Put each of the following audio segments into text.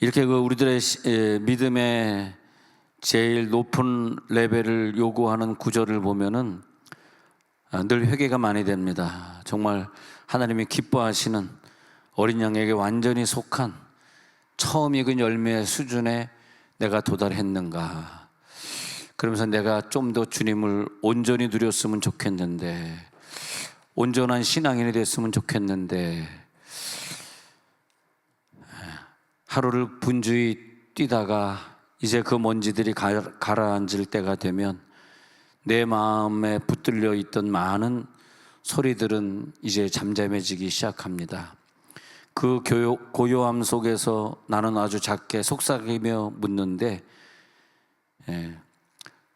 이렇게 우리들의 믿음의 제일 높은 레벨을 요구하는 구절을 보면은 늘 회개가 많이 됩니다. 정말 하나님이 기뻐하시는 어린 양에게 완전히 속한 처음 익은 열매의 수준에 내가 도달했는가, 그러면서 내가 좀 더 주님을 온전히 누렸으면 좋겠는데, 온전한 신앙인이 됐으면 좋겠는데, 하루를 분주히 뛰다가 이제 그 먼지들이 가라앉을 때가 되면 내 마음에 붙들려 있던 많은 소리들은 이제 잠잠해지기 시작합니다. 그 고요함 속에서 나는 아주 작게 속삭이며 묻는데,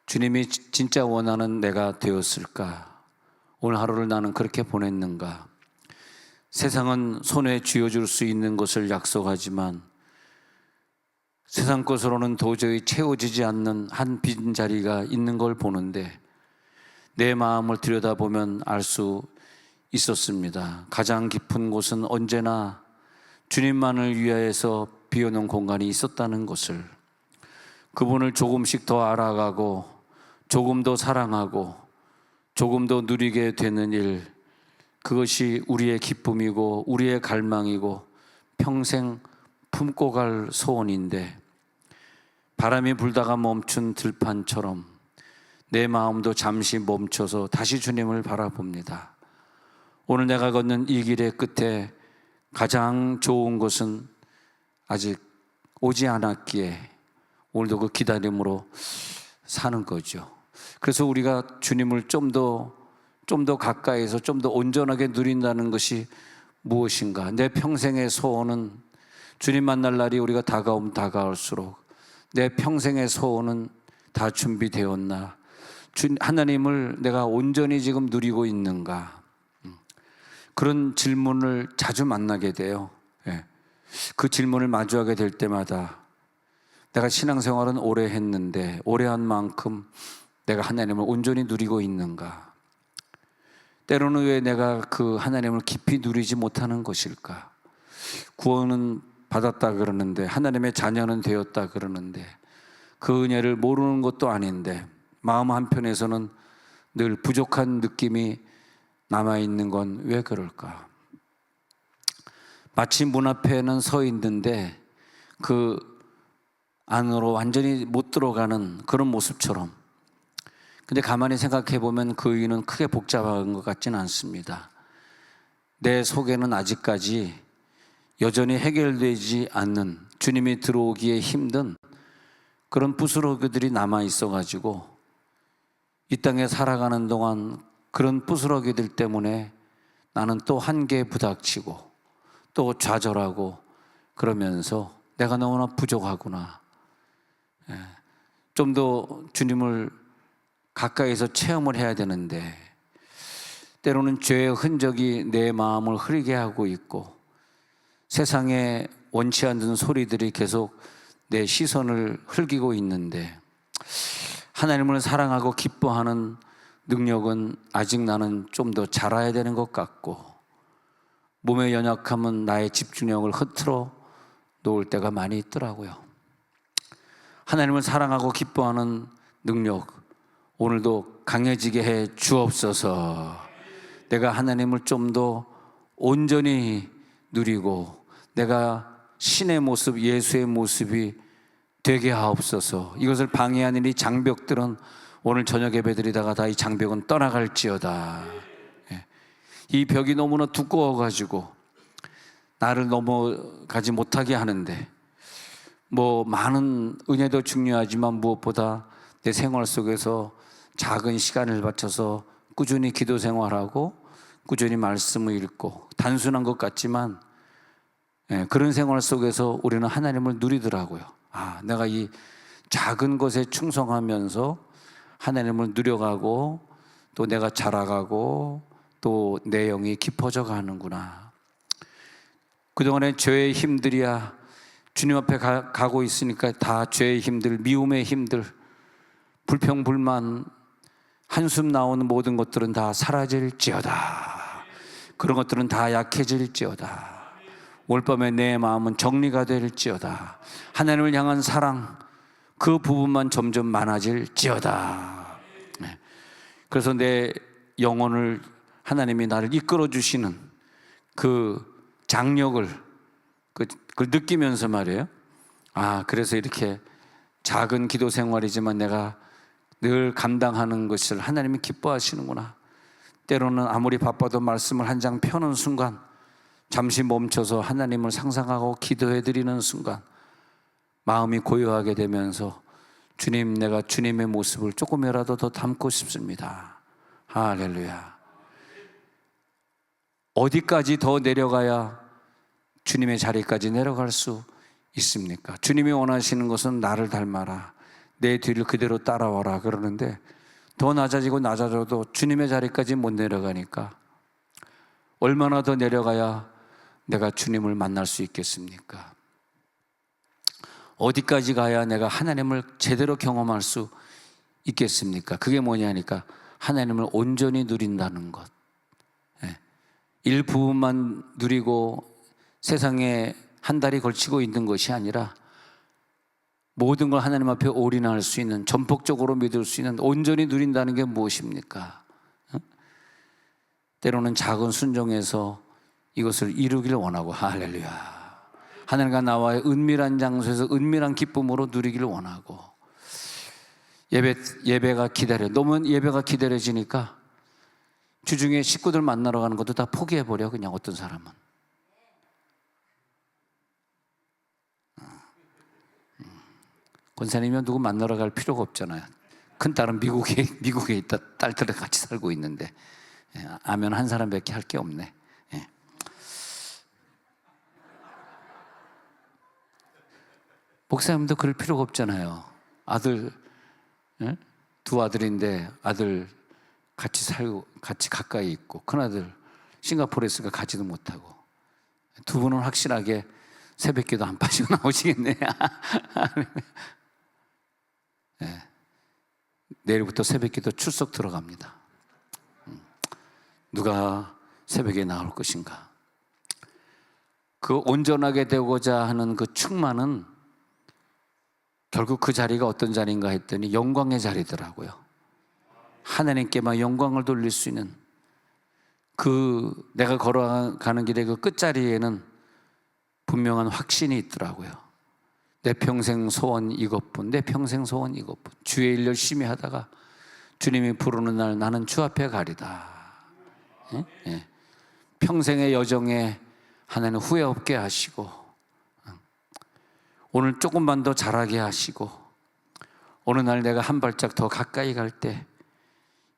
주님이 진짜 원하는 내가 되었을까? 오늘 하루를 나는 그렇게 보냈는가? 세상은 손에 쥐어줄 수 있는 것을 약속하지만 세상 것으로는 도저히 채워지지 않는 한 빈자리가 있는 걸 보는데, 내 마음을 들여다보면 알 수 있었습니다. 가장 깊은 곳은 언제나 주님만을 위하여서 비워놓은 공간이 있었다는 것을, 그분을 조금씩 더 알아가고 조금 더 사랑하고 조금 더 누리게 되는 일, 그것이 우리의 기쁨이고 우리의 갈망이고 평생 품고 갈 소원인데, 바람이 불다가 멈춘 들판처럼 내 마음도 잠시 멈춰서 다시 주님을 바라봅니다. 오늘 내가 걷는 이 길의 끝에 가장 좋은 것은 아직 오지 않았기에 오늘도 그 기다림으로 사는 거죠. 그래서 우리가 주님을 좀 더 가까이서 좀 더 온전하게 누린다는 것이 무엇인가? 내 평생의 소원은 주님 만날 날이 우리가 다가오면 다가올수록 내 평생의 소원은 다 준비되었나? 하나님을 내가 온전히 지금 누리고 있는가? 그런 질문을 자주 만나게 돼요. 그 질문을 마주하게 될 때마다 내가 신앙생활은 오래 했는데 오래 한 만큼 내가 하나님을 온전히 누리고 있는가? 때로는 왜 내가 그 하나님을 깊이 누리지 못하는 것일까? 구원은 받았다 그러는데, 하나님의 자녀는 되었다 그러는데, 그 은혜를 모르는 것도 아닌데 마음 한편에서는 늘 부족한 느낌이 남아있는 건 왜 그럴까? 마치 문 앞에는 서 있는데 그 안으로 완전히 못 들어가는 그런 모습처럼, 근데 가만히 생각해 보면 그 이유는 크게 복잡한 것 같지는 않습니다. 내 속에는 아직까지 여전히 해결되지 않는, 주님이 들어오기에 힘든 그런 부스러기들이 남아 있어가지고 이 땅에 살아가는 동안 그런 부스러기들 때문에 나는 또 한계에 부닥치고 또 좌절하고 그러면서 내가 너무나 부족하구나, 좀 더 주님을 가까이서 체험을 해야 되는데, 때로는 죄의 흔적이 내 마음을 흐리게 하고 있고 세상에 원치 않는 소리들이 계속 내 시선을 흘기고 있는데, 하나님을 사랑하고 기뻐하는 능력은 아직 나는 좀 더 자라야 되는 것 같고, 몸의 연약함은 나의 집중력을 흐트러 놓을 때가 많이 있더라고요. 하나님을 사랑하고 기뻐하는 능력, 오늘도 강해지게 해 주옵소서. 내가 하나님을 좀 더 온전히 누리고 내가 신의 모습, 예수의 모습이 되게 하옵소서. 이것을 방해하는 이 장벽들은 오늘 저녁 예배드리다가 다 이 장벽은 떠나갈지어다. 이 벽이 너무나 두꺼워가지고 나를 넘어가지 못하게 하는데, 많은 은혜도 중요하지만 무엇보다 내 생활 속에서 작은 시간을 바쳐서 꾸준히 기도 생활하고 꾸준히 말씀을 읽고, 단순한 것 같지만 그런 생활 속에서 우리는 하나님을 누리더라고요. 내가 이 작은 것에 충성하면서 하나님을 누려가고 또 내가 자라가고 또 내 영이 깊어져 가는구나. 그동안에 죄의 힘들이야 주님 앞에 가고 있으니까 다 죄의 힘들, 미움의 힘들, 불평불만, 한숨 나오는 모든 것들은 다 사라질지어다. 그런 것들은 다 약해질지어다. 오늘 밤에 내 마음은 정리가 될지어다. 하나님을 향한 사랑, 그 부분만 점점 많아질지어다. 네. 그래서 내 영혼을 하나님이 나를 이끌어 주시는 그 장력을 그걸 느끼면서 말이에요. 그래서 이렇게 작은 기도 생활이지만 내가 늘 감당하는 것을 하나님이 기뻐하시는구나. 때로는 아무리 바빠도 말씀을 한 장 펴는 순간, 잠시 멈춰서 하나님을 상상하고 기도해 드리는 순간 마음이 고요하게 되면서 주님, 내가 주님의 모습을 조금이라도 더 담고 싶습니다. 할렐루야. 어디까지 더 내려가야 주님의 자리까지 내려갈 수 있습니까? 주님이 원하시는 것은 나를 닮아라, 내 뒤를 그대로 따라와라 그러는데, 더 낮아지고 낮아져도 주님의 자리까지 못 내려가니까 얼마나 더 내려가야 내가 주님을 만날 수 있겠습니까? 어디까지 가야 내가 하나님을 제대로 경험할 수 있겠습니까? 그게 뭐냐니까 하나님을 온전히 누린다는 것. 일부분만 누리고 세상에 한 달이 걸치고 있는 것이 아니라 모든 걸 하나님 앞에 올인할 수 있는, 전폭적으로 믿을 수 있는, 온전히 누린다는 게 무엇입니까? 때로는 작은 순종에서 이것을 이루길 원하고, 할렐루야, 하나님과 나와의 은밀한 장소에서 은밀한 기쁨으로 누리기를 원하고, 예배가 기다려, 너무 예배가 기다려지니까 주중에 식구들 만나러 가는 것도 다 포기해버려. 그냥 어떤 사람은 권사님이면 누구 만나러 갈 필요가 없잖아요. 큰딸은 미국에 있다 딸들과 같이 살고 있는데, 아멘 한 사람밖에 할 게 없네. 목사님도 그럴 필요가 없잖아요. 아들, 두 아들인데 아들 같이 살고 같이 가까이 있고, 큰아들 싱가포르에 있으니까 가지도 못하고, 두 분은 확실하게 새벽기도 안 빠지고 나오시겠네. 내일부터 새벽기도 출석 들어갑니다. 누가 새벽에 나올 것인가? 그 온전하게 되고자 하는 그 충만은 결국 그 자리가 어떤 자리인가 했더니 영광의 자리더라고요. 하나님께만 영광을 돌릴 수 있는, 그 내가 걸어가는 길의 그 끝자리에는 분명한 확신이 있더라고요. 내 평생 소원 이것뿐, 내 평생 소원 이것뿐. 주의 일 열심히 하다가 주님이 부르는 날 나는 주 앞에 가리다. 평생의 여정에 하나님 후회 없게 하시고, 오늘 조금만 더 잘하게 하시고, 어느 날 내가 한 발짝 더 가까이 갈 때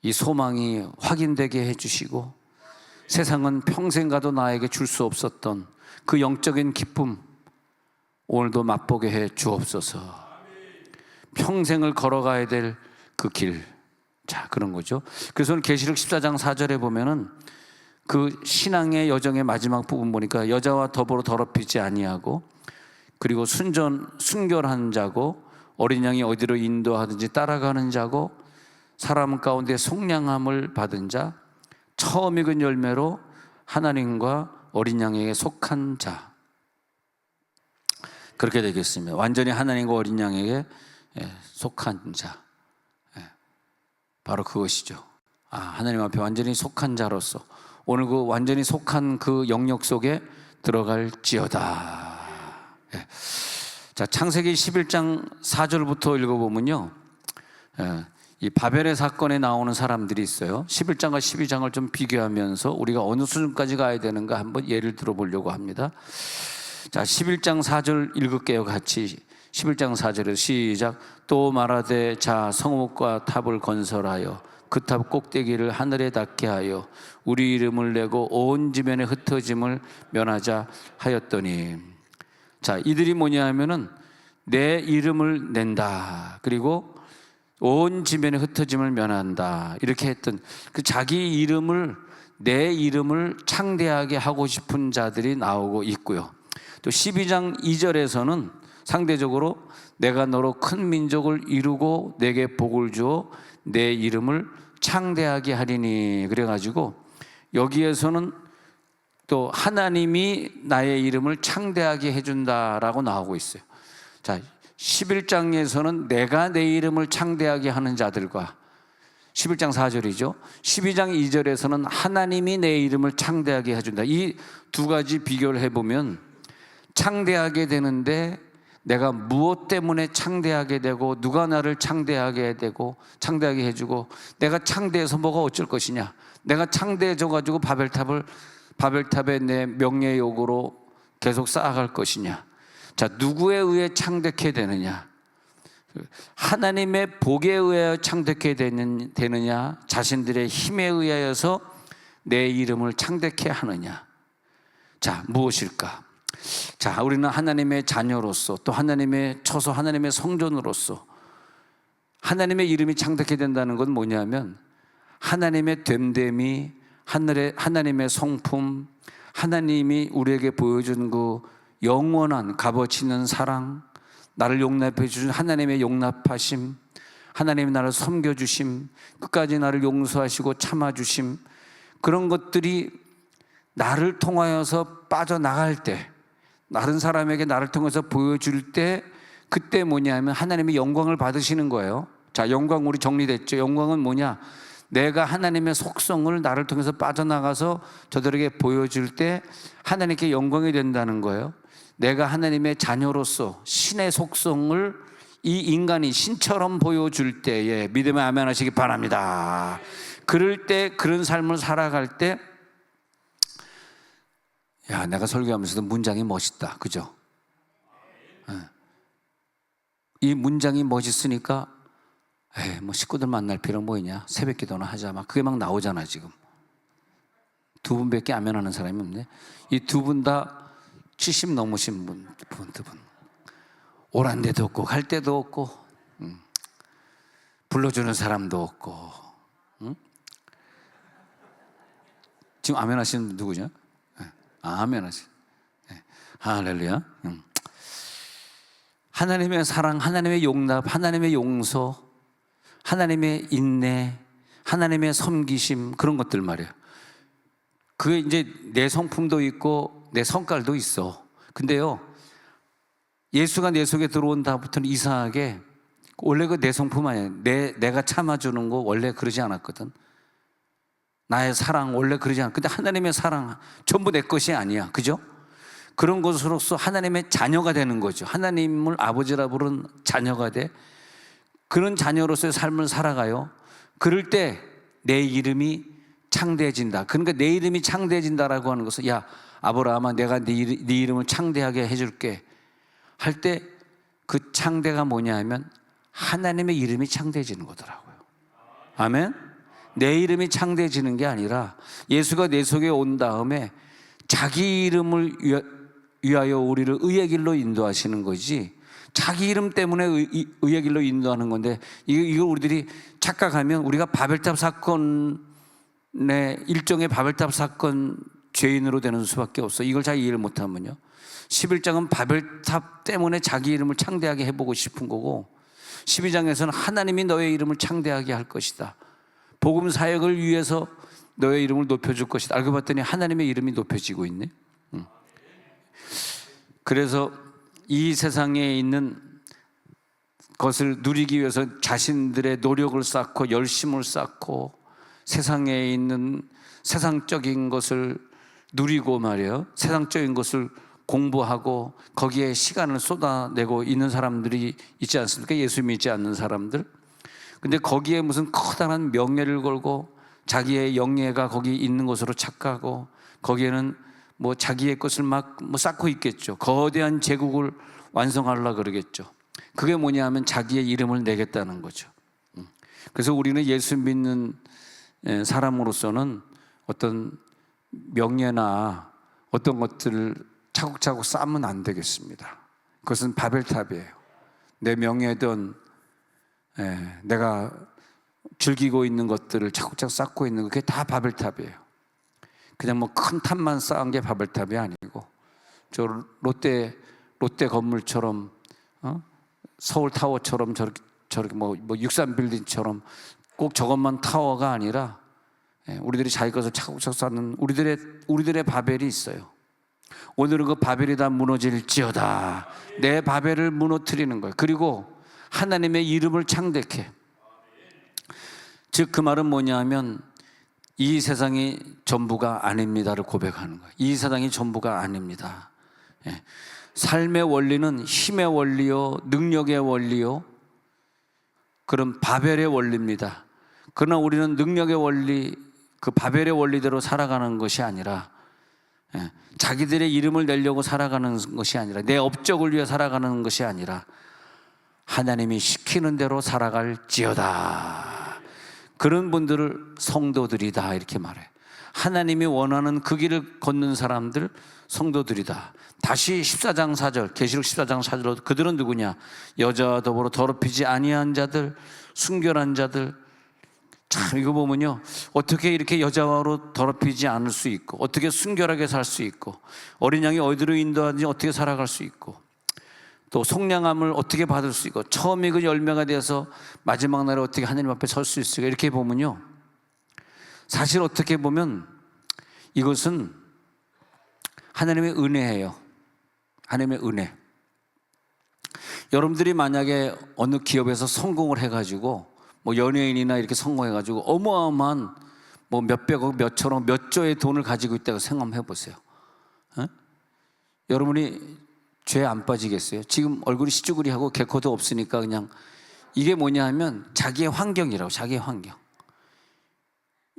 이 소망이 확인되게 해주시고, 세상은 평생 가도 나에게 줄 수 없었던 그 영적인 기쁨 오늘도 맛보게 해 주옵소서. 평생을 걸어가야 될 그 길, 자 그런 거죠. 그래서 오늘 계시록 14장 4절에 보면은 그 신앙의 여정의 마지막 부분 보니까 여자와 더불어 더럽히지 아니하고, 그리고 순결한 자고, 어린 양이 어디로 인도하든지 따라가는 자고, 사람 가운데 속량함을 받은 자, 처음 익은 열매로 하나님과 어린 양에게 속한 자, 그렇게 되겠습니다. 완전히 하나님과 어린 양에게 속한 자, 바로 그것이죠. 하나님 앞에 완전히 속한 자로서 오늘 그 완전히 속한 그 영역 속에 들어갈지어다. 자, 창세기 11장 4절부터 읽어보면요, 이 바벨의 사건에 나오는 사람들이 있어요. 11장과 12장을 좀 비교하면서 우리가 어느 수준까지 가야 되는가 한번 예를 들어보려고 합니다. 자, 11장 4절 읽을게요. 같이 11장 4절에 시작. 또 말하되 자 성읍과 탑을 건설하여 그 탑 꼭대기를 하늘에 닿게 하여 우리 이름을 내고 온 지면에 흩어짐을 면하자 하였더니, 자 이들이 뭐냐 하면은 내 이름을 낸다, 그리고 온 지면에 흩어짐을 면한다, 이렇게 했던 그 자기 이름을, 내 이름을 창대하게 하고 싶은 자들이 나오고 있고요. 또 12장 2절에서는 상대적으로 내가 너로 큰 민족을 이루고 내게 복을 주어 내 이름을 창대하게 하리니, 그래가지고 여기에서는 또 하나님이 나의 이름을 창대하게 해준다라고 나오고 있어요. 자, 11장에서는 내가 내 이름을 창대하게 하는 자들과 11장 4절이죠. 12장 2절에서는 하나님이 내 이름을 창대하게 해준다. 이 두 가지 비교를 해보면 창대하게 되는데 내가 무엇 때문에 창대하게 되고 누가 나를 창대하게 되고 창대하게 해주고 내가 창대해서 뭐가 어쩔 것이냐, 내가 창대해져 가지고 바벨탑에 내 명예욕으로 계속 쌓아갈 것이냐. 자, 누구에 의해 창대케 되느냐? 하나님의 복에 의하여 창대케 되느냐, 자신들의 힘에 의하여서 내 이름을 창대케 하느냐. 자, 무엇일까? 자, 우리는 하나님의 자녀로서 또 하나님의 처소, 하나님의 성전으로서 하나님의 이름이 창대케 된다는 건 뭐냐면 하나님의 됨됨이, 하나님의 성품, 하나님이 우리에게 보여준 그 영원한 값어치 있는 사랑, 나를 용납해 주신 하나님의 용납하심, 하나님이 나를 섬겨주심, 끝까지 나를 용서하시고 참아주심, 그런 것들이 나를 통하여서 빠져나갈 때, 다른 사람에게 나를 통해서 보여줄 때, 그때 뭐냐면 하나님의 영광을 받으시는 거예요. 자, 영광 우리 정리됐죠? 영광은 뭐냐? 내가 하나님의 속성을 나를 통해서 빠져나가서 저들에게 보여줄 때 하나님께 영광이 된다는 거예요. 내가 하나님의 자녀로서 신의 속성을 이 인간이 신처럼 보여줄 때에 믿음의 아멘 하시기 바랍니다. 그럴 때, 그런 삶을 살아갈 때, 야, 내가 설교하면서도 문장이 멋있다, 그죠? 이 문장이 멋있으니까 뭐 식구들 만날 필요 뭐 있냐, 새벽 기도나 하자, 막 그게 막 나오잖아. 지금 두 분밖에 아멘하는 사람이 없네. 이 두 분 다 70 넘으신 두 분. 오란 데도 없고 갈 데도 없고 불러주는 사람도 없고. 지금 아멘 하시는 분 누구냐? 아멘 하시. 할렐루야. 하나님의 사랑, 하나님의 용납, 하나님의 용서, 하나님의 인내, 하나님의 섬기심, 그런 것들 말이에요. 그게 이제 내 성품도 있고 내 성깔도 있어. 근데요, 예수가 내 속에 들어온 다음부터는 이상하게 원래 그 내 성품 아니에요. 내가 참아주는 거 원래 그러지 않았거든. 나의 사랑 원래 그러지 않아. 근데 하나님의 사랑 전부 내 것이 아니야. 그죠? 그런 것으로서 하나님의 자녀가 되는 거죠. 하나님을 아버지라 부른 자녀가 돼. 그런 자녀로서의 삶을 살아가요. 그럴 때 내 이름이 창대해진다. 그러니까 내 이름이 창대해진다라고 하는 것은, 야 아브라함아, 내가 네 이름을 창대하게 해줄게 할 때 그 창대가 뭐냐 하면 하나님의 이름이 창대해지는 거더라고요. 아멘. 내 이름이 창대해지는 게 아니라 예수가 내 속에 온 다음에 자기 이름을 위하여 우리를 의의 길로 인도하시는 거지, 자기 이름 때문에 의의 길로 인도하는 건데, 이걸 우리들이 착각하면 우리가 바벨탑 사건의 일종의 바벨탑 사건 죄인으로 되는 수밖에 없어. 이걸 잘 이해를 못하면요, 11장은 바벨탑 때문에 자기 이름을 창대하게 해보고 싶은 거고, 12장에서는 하나님이 너의 이름을 창대하게 할 것이다, 복음 사역을 위해서 너의 이름을 높여줄 것이다. 알고 봤더니 하나님의 이름이 높여지고 있네. 그래서 이 세상에 있는 것을 누리기 위해서 자신들의 노력을 쌓고 열심을 쌓고 세상에 있는 세상적인 것을 누리고 말이에요, 세상적인 것을 공부하고 거기에 시간을 쏟아내고 있는 사람들이 있지 않습니까? 예수 믿지 않는 사람들. 근데 거기에 무슨 커다란 명예를 걸고 자기의 영예가 거기 있는 것으로 착각하고, 거기에는 뭐 자기의 것을 막 쌓고 있겠죠. 거대한 제국을 완성하려고 그러겠죠. 그게 뭐냐 하면 자기의 이름을 내겠다는 거죠. 그래서 우리는 예수 믿는 사람으로서는 어떤 명예나 어떤 것들을 차곡차곡 쌓으면 안 되겠습니다. 그것은 바벨탑이에요. 내 명예든 내가 즐기고 있는 것들을 차곡차곡 쌓고 있는 거, 그게 다 바벨탑이에요. 그냥 뭐 큰 탑만 쌓은 게 바벨탑이 아니고, 저 롯데 건물처럼 서울 타워처럼 저렇게 뭐 63빌딩처럼 꼭 저것만 타워가 아니라 우리들이 자기 것을 차곡차곡 쌓는 우리들의 바벨이 있어요. 오늘은 그 바벨이 다 무너질지어다. 내 바벨을 무너뜨리는 거예요. 그리고 하나님의 이름을 창대케. 즉 그 말은 뭐냐 하면 이 세상이 전부가 아닙니다를 고백하는 거예요. 이 세상이 전부가 아닙니다. 삶의 원리는 힘의 원리요, 능력의 원리요, 그런 바벨의 원리입니다. 그러나 우리는 능력의 원리, 그 바벨의 원리대로 살아가는 것이 아니라 자기들의 이름을 내려고 살아가는 것이 아니라 내 업적을 위해 살아가는 것이 아니라 하나님이 시키는 대로 살아갈지어다. 그런 분들을 성도들이다 이렇게 말해. 하나님이 원하는 그 길을 걷는 사람들 성도들이다. 다시 14장 4절 계시록 14장 4절로 그들은 누구냐? 여자와 더불어 더럽히지 아니한 자들, 순결한 자들. 참 이거 보면요, 어떻게 이렇게 여자와로 더럽히지 않을 수 있고, 어떻게 순결하게 살 수 있고, 어린 양이 어디로 인도하든지 어떻게 살아갈 수 있고, 또 속량함을 어떻게 받을 수 있고, 처음이 그 열매가 되어서 마지막 날에 어떻게 하나님 앞에 설 수 있을까, 이렇게 보면요, 사실 어떻게 보면 이것은 하나님의 은혜예요. 하나님의 은혜. 여러분들이 만약에 어느 기업에서 성공을 해가지고 뭐 연예인이나 이렇게 성공해가지고 어마어마한 뭐 몇백억, 몇천억, 몇 조의 돈을 가지고 있다고 생각해 보세요. 여러분이 죄 안 빠지겠어요? 지금 얼굴이 시쭈구리하고 개코도 없으니까 그냥 이게 뭐냐 하면 자기의 환경이라고. 자기의 환경.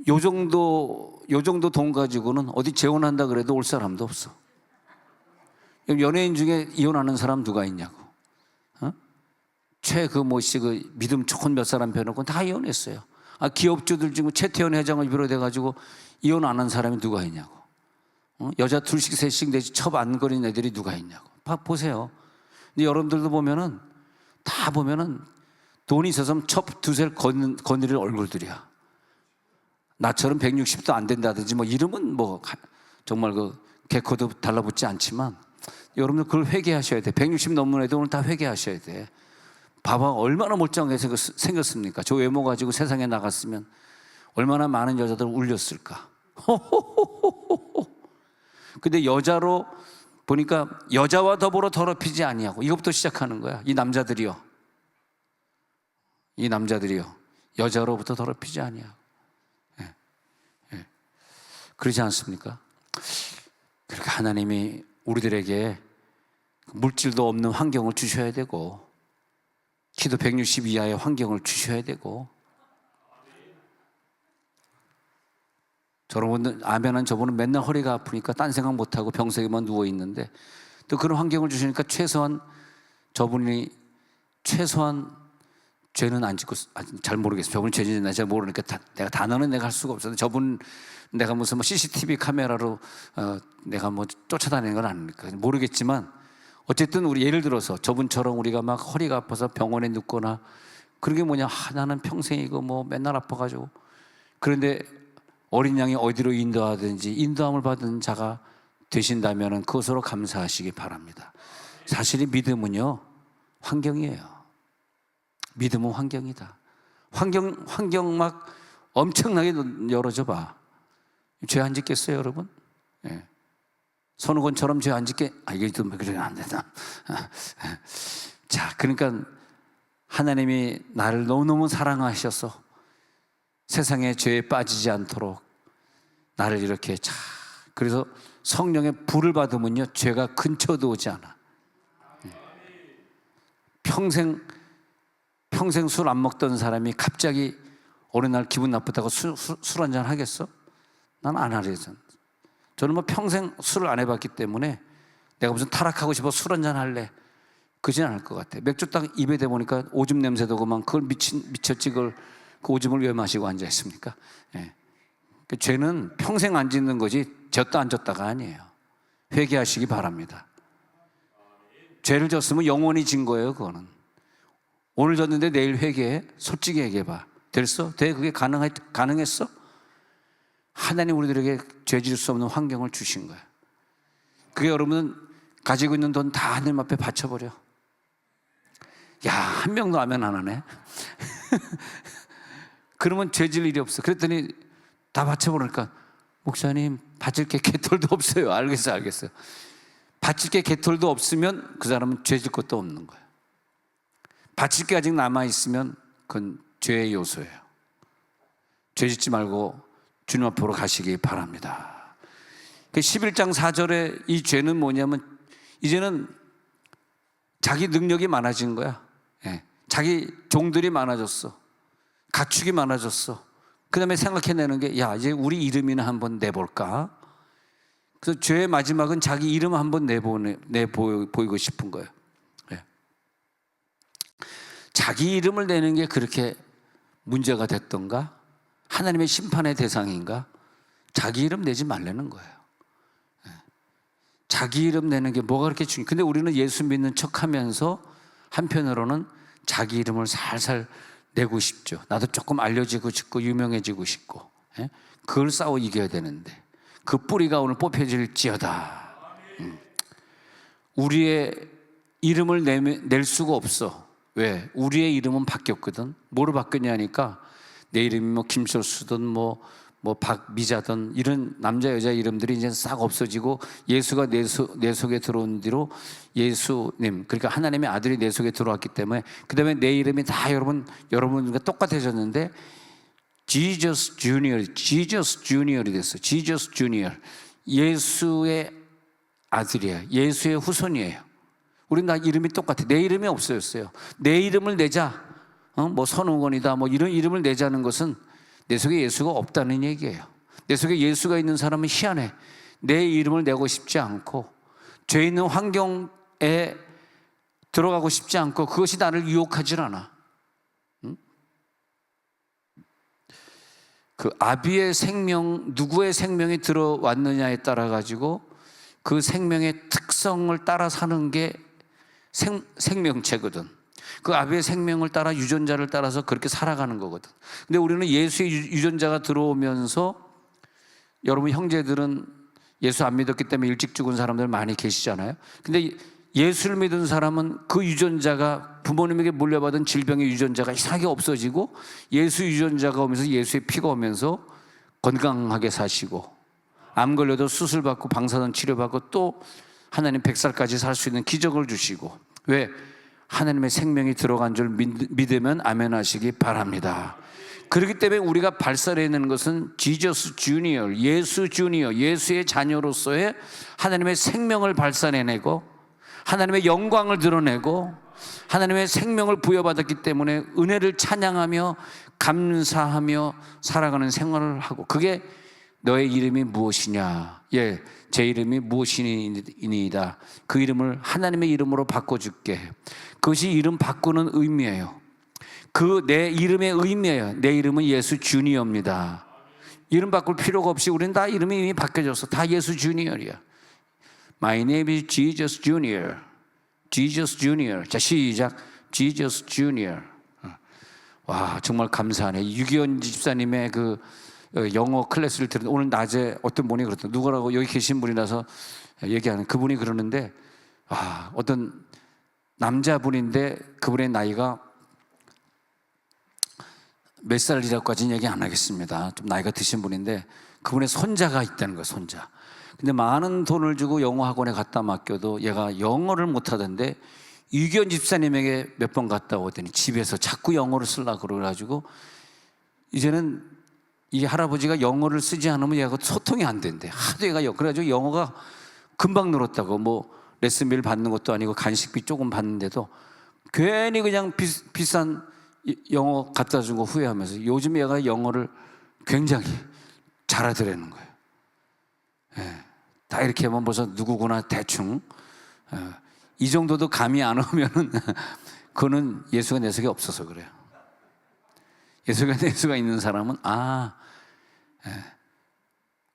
요 정도 돈 가지고는 어디 재혼한다 그래도 올 사람도 없어. 연예인 중에 이혼하는 사람 누가 있냐고. 최그 씨 그 믿음 좋은 몇 사람 펴놓고 다 이혼했어요. 기업주들 중에 최태원 회장을 비롯해가지고 이혼 안 한 사람이 누가 있냐고. 여자 둘씩 셋씩 내지 첩 안 거린 애들이 누가 있냐고. 보세요. 근데 여러분들도 보면은 다 보면은 돈이 있어서 첩 두세 거느릴 얼굴들이야. 나처럼 160도 안 된다든지 뭐 이름은 뭐 정말 그 개코도 달라붙지 않지만 여러분들 그걸 회개하셔야 돼. 160 넘는 애들 오늘 다 회개하셔야 돼. 봐봐 얼마나 멀쩡하게 생겼습니까? 저 외모 가지고 세상에 나갔으면 얼마나 많은 여자들 울렸을까. 근데 여자로 보니까 여자와 더불어 더럽히지 아니하고, 이것부터 시작하는 거야. 이 남자들이요 여자로부터 더럽히지 아니하고. 그러지 않습니까? 그러니까 하나님이 우리들에게 물질도 없는 환경을 주셔야 되고, 키도 160 이하의 환경을 주셔야 되고, 저러분 아멘한 저분은 맨날 허리가 아프니까 딴 생각 못하고 병석에만 누워있는데 또 그런 환경을 주시니까 최소한 저분이 죄는 안 짓고, 잘 모르겠어요. 저분이 죄 짓는지 잘 모르니까 내가 단어는 내가 할 수가 없어요. 저분 내가 무슨 뭐 CCTV 카메라로 내가 뭐 쫓아다니는 건 아닙니까? 모르겠지만 어쨌든 우리 예를 들어서 저분처럼 우리가 막 허리가 아파서 병원에 눕거나 그런 게 뭐냐, 나는 평생 이거 뭐 맨날 아파가지고, 그런데 어린 양이 어디로 인도하든지 인도함을 받은 자가 되신다면 그것으로 감사하시기 바랍니다. 사실 이 믿음은요 환경이에요. 믿음은 환경이다. 환경 막 엄청나게 열어줘 봐. 죄 안 짓겠어요 여러분? 예. 손오건처럼 죄 안 짓게? 이게 좀 그러면 안 된다. 자, 그러니까 하나님이 나를 너무너무 사랑하셔서 세상의 죄에 빠지지 않도록 나를 이렇게 그래서 성령의 불을 받으면요 죄가 근처도 오지 않아. 평생 술 안 먹던 사람이 갑자기 어느 날 기분 나쁘다고 술 한잔 하겠어? 난 안 하려고. 저는 뭐 평생 술을 안 해봤기 때문에 내가 무슨 타락하고 싶어 술 한잔 할래, 그러진 않을 것 같아. 맥주 딱 입에 대보니까 오줌 냄새도 그만. 그걸 미쳤지 그걸 그 오줌을 왜 마시고 앉아 있습니까? 예. 그 죄는 평생 안 짓는 거지 졌다 안 졌다가 아니에요. 회개하시기 바랍니다. 죄를 졌으면 영원히 진 거예요. 그거는 오늘 졌는데 내일 회개해. 솔직히 얘기해봐. 됐어? 그게 가능했어? 하나님 우리들에게 죄 지을 수 없는 환경을 주신 거야. 그게 여러분은 가지고 있는 돈 다 하나님 앞에 바쳐버려. 야, 한 명도 아멘 안 하네. 그러면 죄 지을 일이 없어. 그랬더니 다 바쳐보니까 목사님 바칠 게 개털도 없어요. 알겠어요. 바칠 게 개털도 없으면 그 사람은 죄질 것도 없는 거예요. 바칠 게 아직 남아있으면 그건 죄의 요소예요. 죄짓지 말고 주님 앞으로 가시기 바랍니다. 11장 4절에 이 죄는 뭐냐면 이제는 자기 능력이 많아진 거야. 자기 종들이 많아졌어. 가축이 많아졌어. 그 다음에 생각해내는 게, 야, 이제 우리 이름이나 한번 내볼까? 그래서 죄의 마지막은 자기 이름 한번 내보이고 싶은 거예요. 자기 이름을 내는 게 그렇게 문제가 됐던가? 하나님의 심판의 대상인가? 자기 이름 내지 말라는 거예요. 자기 이름 내는 게 뭐가 그렇게 중요해? 근데 우리는 예수 믿는 척 하면서 한편으로는 자기 이름을 살살 내고 싶죠. 나도 조금 알려지고 싶고 유명해지고 싶고. 그걸 싸워 이겨야 되는데 그 뿌리가 오늘 뽑혀질지어다. 우리의 이름을 낼 수가 없어. 왜? 우리의 이름은 바뀌었거든. 뭐로 바뀌었냐니까 내 이름이 뭐 김철수든 뭐 박미자든 이런 남자 여자 이름들이 이제 싹 없어지고 예수가 내 속에 들어온 뒤로 예수님, 그러니까 하나님의 아들이 내 속에 들어왔기 때문에 그 다음에 내 이름이 다 여러분과 똑같아졌는데 Jesus Junior이 됐어. Jesus Junior. 예수의 아들이에요. 예수의 후손이에요. 우린 다 이름이 똑같아. 내 이름이 없어졌어요. 내 이름을 내자. 뭐 선웅원이다. 뭐 이런 이름을 내자는 것은 내 속에 예수가 없다는 얘기예요. 내 속에 예수가 있는 사람은 희한해. 내 이름을 내고 싶지 않고 죄 있는 환경에 들어가고 싶지 않고 그것이 나를 유혹하질 않아. 그 아비의 생명, 누구의 생명이 들어왔느냐에 따라 가지고 그 생명의 특성을 따라 사는 게 생명체거든. 그 아비의 생명을 따라 유전자를 따라서 그렇게 살아가는 거거든. 근데 우리는 예수의 유전자가 들어오면서 여러분 형제들은 예수 안 믿었기 때문에 일찍 죽은 사람들 많이 계시잖아요. 근데 예수를 믿은 사람은 그 유전자가 부모님에게 물려받은 질병의 유전자가 이상하게 없어지고 예수 유전자가 오면서 예수의 피가 오면서 건강하게 사시고 암 걸려도 수술받고 방사선 치료받고 또 하나님 100살까지 살 수 있는 기적을 주시고. 왜? 하나님의 생명이 들어간 줄 믿으면 아멘 하시기 바랍니다. 그렇기 때문에 우리가 발산해내는 것은 지저스 주니어, 예수 주니어, 예수의 자녀로서의 하나님의 생명을 발산해내고 하나님의 영광을 드러내고 하나님의 생명을 부여받았기 때문에 은혜를 찬양하며 감사하며 살아가는 생활을 하고, 그게 너의 이름이 무엇이냐? 예, 제 이름이 무엇이니이다. 그 이름을 하나님의 이름으로 바꿔줄게. 그것이 이름 바꾸는 의미예요. 그 내 이름의 의미예요. 내 이름은 예수 주니어입니다. 이름 바꿀 필요가 없이 우리는 다 이름이 이미 바뀌어졌어. 다 예수 주니어이야. My name is Jesus Junior. Jesus Junior. 자, 시작. Jesus Junior. 와, 정말 감사하네. 유기현 집사님의 그 영어 클래스를 들었는데 오늘 낮에 어떤 분이 그렇다. 누구라고 여기 계신 분이라서 얘기하는 그분이 그러는데, 와, 어떤 남자분인데 그분의 나이가 몇 살이라고까지는 얘기 안 하겠습니다. 좀 나이가 드신 분인데 그분의 손자가 있다는 거예요. 손자. 근데 많은 돈을 주고 영어 학원에 갖다 맡겨도 얘가 영어를 못하던데 유기현 집사님에게 몇 번 갔다 오더니 집에서 자꾸 영어를 쓰려고 그래가지고 이제는 이 할아버지가 영어를 쓰지 않으면 얘가 소통이 안 된대. 하도 얘가 그래가지고 영어가 금방 늘었다고. 뭐 레슨비를 받는 것도 아니고 간식비 조금 받는데도 괜히 그냥 비싼 영어 갖다 준 거 후회하면서 요즘 얘가 영어를 굉장히 잘하더라는 거예요. 예, 다 이렇게 하면 벌써 누구구나 대충. 이 정도도 감이 안 오면은 그거는 예수가 내 속에 없어서 그래요. 예수가 있는 사람은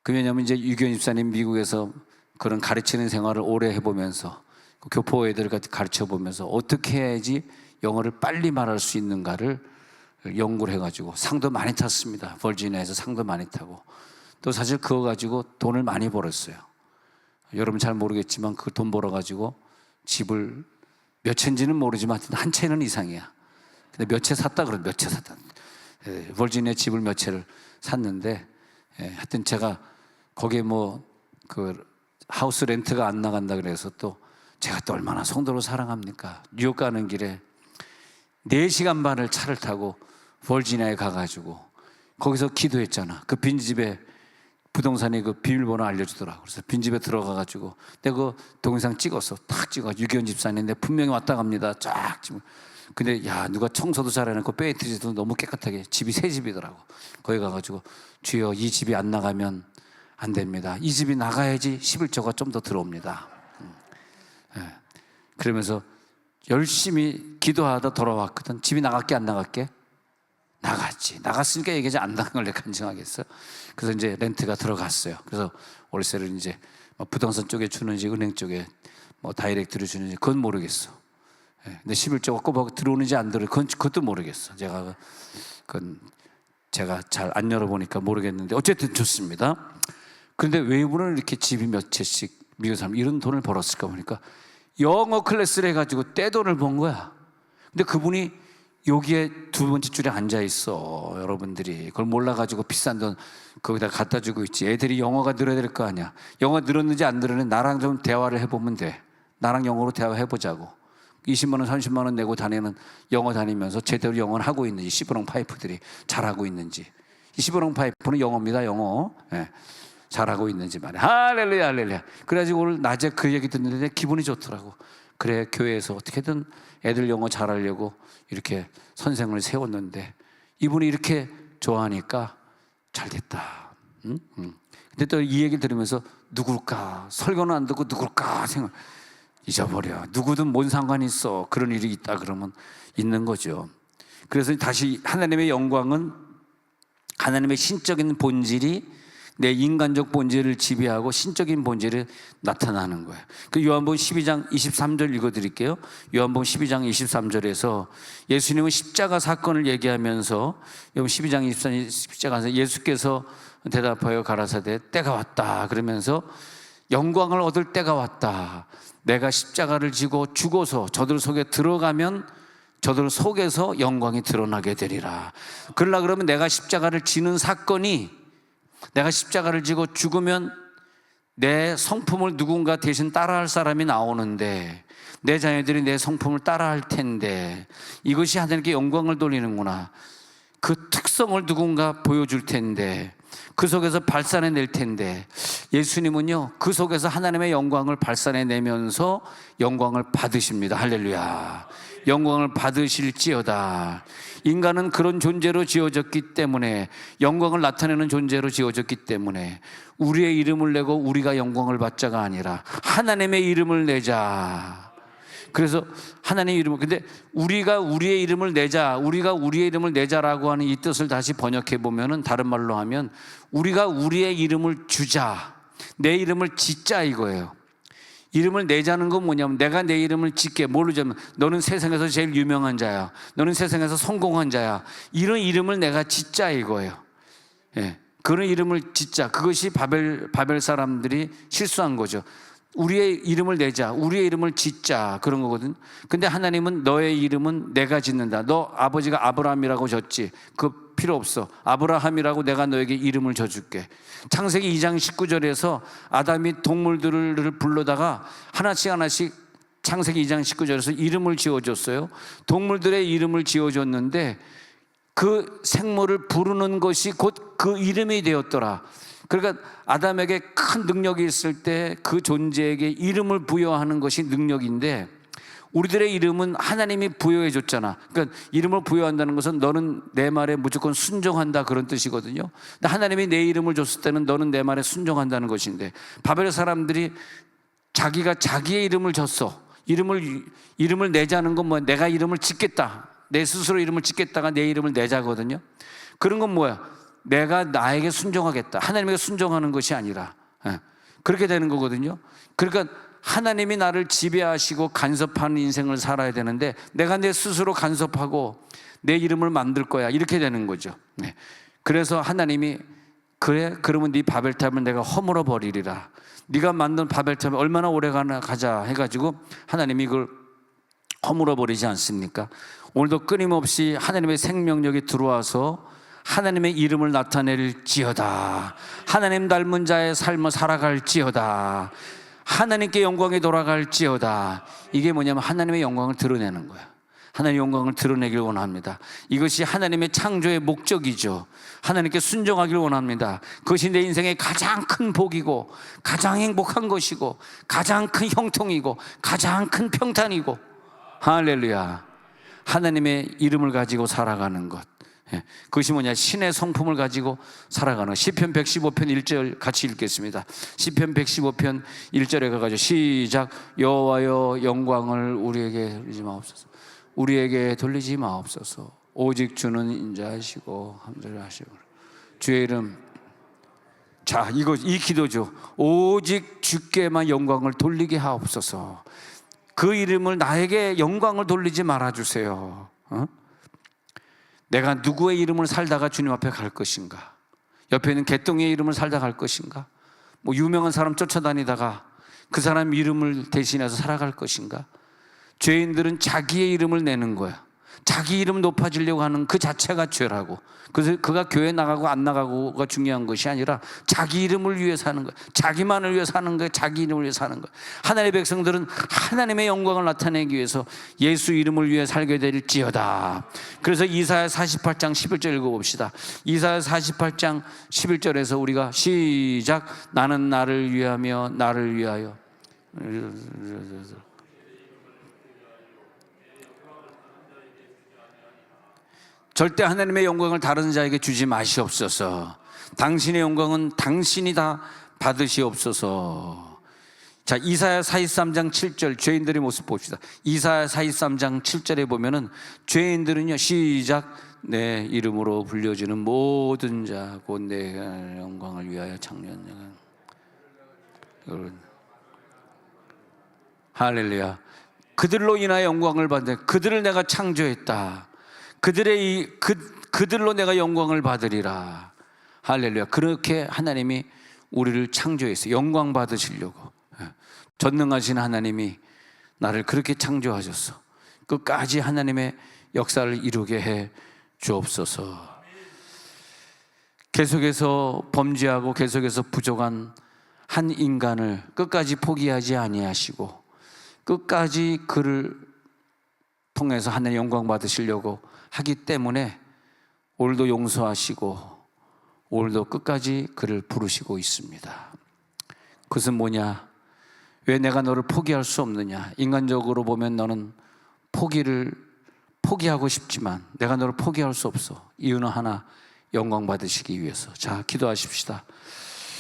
그 왜냐하면 이제 유기현 집사님 미국에서 그런 가르치는 생활을 오래 해보면서 교포 애들 가르쳐 보면서 어떻게 해야지 영어를 빨리 말할 수 있는가를 연구를 해가지고 상도 많이 탔습니다. 버지니아에서 상도 많이 타고 또 사실 그거 가지고 돈을 많이 벌었어요. 여러분 잘 모르겠지만 그 돈 벌어가지고 집을 몇 채인지는 모르지만 한 채는 이상이야. 근데 몇 채 샀다 그러면 몇 채 샀다. 버지니아 집을 몇 채를 샀는데 하여튼 제가 거기에 뭐 그 하우스 렌트가 안 나간다 그래서 또 제가 또 얼마나 성도를 사랑합니까? 뉴욕 가는 길에 4시간 반을 차를 타고 버지니아에 가가지고 거기서 기도했잖아. 그 빈집에 부동산에 그 비밀번호 알려주더라고. 그래서 빈집에 들어가가지고 내가 그 동영상 찍었어. 탁 찍어. 유기현 집사님인데 분명히 왔다 갑니다. 쫙 찍어. 근데 야, 누가 청소도 잘해놓고 빼트리도 너무 깨끗하게, 집이 새 집이더라고. 거기 가가지고 주여, 이 집이 안 나가면 안 됩니다. 이 집이 나가야지 11조가 좀 더 들어옵니다. 그러면서 열심히 기도하다 돌아왔거든. 집이 나갈게 안 나갈게? 나갔지. 나갔으니까 얘기하지, 안 나간 걸 내가 간증하겠어? 그래서 이제 렌트가 들어갔어요. 그래서 월세를 이제 부동산 쪽에 주는지 은행 쪽에 뭐 다이렉트로 주는지 그건 모르겠어. 근데 11조가 꼬박 들어오는지 안 들어오는지 그것도 모르겠어. 그건 제가 잘 안 열어보니까 모르겠는데 어쨌든 좋습니다. 그런데 왜 이분은 이렇게 집이 몇 채씩 미국 사람 이런 돈을 벌었을까 보니까 영어 클래스를 해가지고 떼돈을 번 거야. 근데 그분이 여기에 두 번째 줄에 앉아 있어. 여러분들이 그걸 몰라가지고 비싼 돈 거기다 갖다 주고 있지. 애들이 영어가 늘어야 될 거 아니야. 영어 늘었는지 안 늘었는지 나랑 좀 대화를 해보면 돼. 나랑 영어로 대화해보자고. 20만 원, 30만 원 내고 다니는, 영어 다니면서 제대로 영어를 하고 있는지, 시브롱 파이프들이 잘하고 있는지. 이 시브롱 파이프는 영어입니다. 영어. 잘하고 있는지 말이야. 할렐루야, 할렐루야. 그래가지고 오늘 낮에 그 얘기 듣는데 기분이 좋더라고. 그래, 교회에서 어떻게든 애들 영어 잘하려고 이렇게 선생을 세웠는데 이분이 이렇게 좋아하니까 잘 됐다. 근데 또 이 얘기 들으면서 누굴까? 설교는 안 듣고 누굴까 생각. 잊어버려. 누구든 뭔 상관이 있어. 그런 일이 있다 그러면 있는 거죠. 그래서 다시 하나님의 영광은 하나님의 신적인 본질이 내 인간적 본질을 지배하고 신적인 본질이 나타나는 거예요. 그 요한복음 12장 23절 읽어드릴게요. 요한복음 12장 23절에서 예수님은 십자가 사건을 얘기하면서 12장 23절 십자가에서 예수께서 대답하여 가라사대 때가 왔다 그러면서 영광을 얻을 때가 왔다. 내가 십자가를 지고 죽어서 저들 속에 들어가면 저들 속에서 영광이 드러나게 되리라. 그러려 그러면 내가 십자가를 지는 사건이, 내가 십자가를 지고 죽으면 내 성품을 누군가 대신 따라할 사람이 나오는데 내 자녀들이 내 성품을 따라할 텐데 이것이 하나님께 영광을 돌리는구나. 그 특성을 누군가 보여줄 텐데 그 속에서 발산해낼 텐데 예수님은요 그 속에서 하나님의 영광을 발산해내면서 영광을 받으십니다. 할렐루야. 영광을 받으실지어다. 인간은 그런 존재로 지어졌기 때문에, 영광을 나타내는 존재로 지어졌기 때문에 우리의 이름을 내고 우리가 영광을 받자가 아니라 하나님의 이름을 내자. 그래서 하나님의 이름을, 근데 우리가 우리의 이름을 내자, 우리가 우리의 이름을 내자라고 하는 이 뜻을 다시 번역해 보면은, 다른 말로 하면 우리가 우리의 이름을 주자, 내 이름을 짓자 이거예요. 이름을 내자는 건 뭐냐면 내가 내 이름을 짓게. 뭘로 자면 너는 세상에서 제일 유명한 자야, 너는 세상에서 성공한 자야, 이런 이름을 내가 짓자 이거예요. 그런 이름을 짓자. 그것이 바벨 사람들이 실수한 거죠. 우리의 이름을 내자, 우리의 이름을 짓자, 그런 거거든. 근데 하나님은 너의 이름은 내가 짓는다. 너 아버지가 아브라함이라고 졌지, 그 필요 없어. 아브라함이라고 내가 너에게 이름을 져줄게. 창세기 2장 19절에서 아담이 동물들을 불러다가 하나씩 창세기 2장 19절에서 이름을 지어줬어요. 동물들의 이름을 지어줬는데 그 생물을 부르는 것이 곧 그 이름이 되었더라. 그러니까 아담에게 큰 능력이 있을 때 그 존재에게 이름을 부여하는 것이 능력인데, 우리들의 이름은 하나님이 부여해 줬잖아. 그러니까 이름을 부여한다는 것은 너는 내 말에 무조건 순종한다, 그런 뜻이거든요. 근데 하나님이 내 이름을 줬을 때는 너는 내 말에 순종한다는 것인데, 바벨 사람들이 자기가 자기의 이름을 줬어. 이름을 내자는 건 뭐야? 내가 이름을 짓겠다, 내 스스로 이름을 짓겠다가 내 이름을 내자거든요. 그런 건 뭐야? 내가 나에게 순종하겠다, 하나님에게 순종하는 것이 아니라, 그렇게 되는 거거든요. 그러니까 하나님이 나를 지배하시고 간섭하는 인생을 살아야 되는데 내가 내 스스로 간섭하고 내 이름을 만들 거야, 이렇게 되는 거죠. 그래서 하나님이 그래, 그러면 네 바벨탑을 내가 허물어 버리리라. 네가 만든 바벨탑이 얼마나 오래가나 가자 해가지고 하나님이 그걸 허물어 버리지 않습니까? 오늘도 끊임없이 하나님의 생명력이 들어와서 하나님의 이름을 나타낼지어다. 하나님 닮은 자의 삶을 살아갈지어다. 하나님께 영광이 돌아갈지어다. 이게 뭐냐면 하나님의 영광을 드러내는 거예요. 하나님의 영광을 드러내길 원합니다. 이것이 하나님의 창조의 목적이죠. 하나님께 순종하길 원합니다. 그것이 내 인생의 가장 큰 복이고 가장 행복한 것이고 가장 큰 형통이고 가장 큰 평탄이고, 할렐루야. 하나님의 이름을 가지고 살아가는 것, 그것이 뭐냐? 신의 성품을 가지고 살아가는 것. 시편 115편 1절 같이 읽겠습니다. 시편 115편 1절에 가가지고 시작. 여호와여 영광을 우리에게 돌리지 마옵소서. 우리에게 돌리지 마옵소서. 오직 주는 인자하시고 함들하시고 주의 이름. 자, 이 기도죠. 오직 주께만 영광을 돌리게 하옵소서. 그 이름을, 나에게 영광을 돌리지 말아주세요. 내가 누구의 이름을 살다가 주님 앞에 갈 것인가? 옆에 있는 개똥의 이름을 살다 갈 것인가? 뭐 유명한 사람 쫓아다니다가 그 사람 이름을 대신해서 살아갈 것인가? 죄인들은 자기의 이름을 내는 거야. 자기 이름 높아지려고 하는 그 자체가 죄라고. 그래서 그가 교회 나가고 안 나가고가 중요한 것이 아니라 자기 이름을 위해 사는 거야. 자기만을 위해 사는 거야. 자기 이름을 위해 사는 거야. 하나님의 백성들은 하나님의 영광을 나타내기 위해서 예수 이름을 위해 살게 될지어다. 그래서 이사야 48장 11절 읽어봅시다. 이사야 48장 11절에서 우리가 시작. 나는 나를 위하며 나를 위하여. 절대 하나님의 영광을 다른 자에게 주지 마시옵소서. 당신의 영광은 당신이 다 받으시옵소서. 자, 이사야 43장 7절 죄인들의 모습 봅시다. 이사야 43장 7절에 보면은 죄인들은요, 시작. 내 이름으로 불려지는 모든 자 곧 내 영광을 위하여 창년. 할렐루야. 그들로 인하여 영광을 받는, 그들을 내가 창조했다. 그들로 내가 영광을 받으리라. 할렐루야. 그렇게 하나님이 우리를 창조했어요. 영광 받으시려고. 전능하신 하나님이 나를 그렇게 창조하셨어. 끝까지 하나님의 역사를 이루게 해 주옵소서. 계속해서 범죄하고 계속해서 부족한 한 인간을 끝까지 포기하지 아니하시고 끝까지 그를 통해서 하나님 영광 받으시려고 하기 때문에 오늘도 용서하시고 오늘도 끝까지 그를 부르시고 있습니다. 그것은 뭐냐? 왜 내가 너를 포기할 수 없느냐? 인간적으로 보면 너는 포기하고 싶지만 내가 너를 포기할 수 없어. 이유는 하나, 영광 받으시기 위해서. 자, 기도하십시다.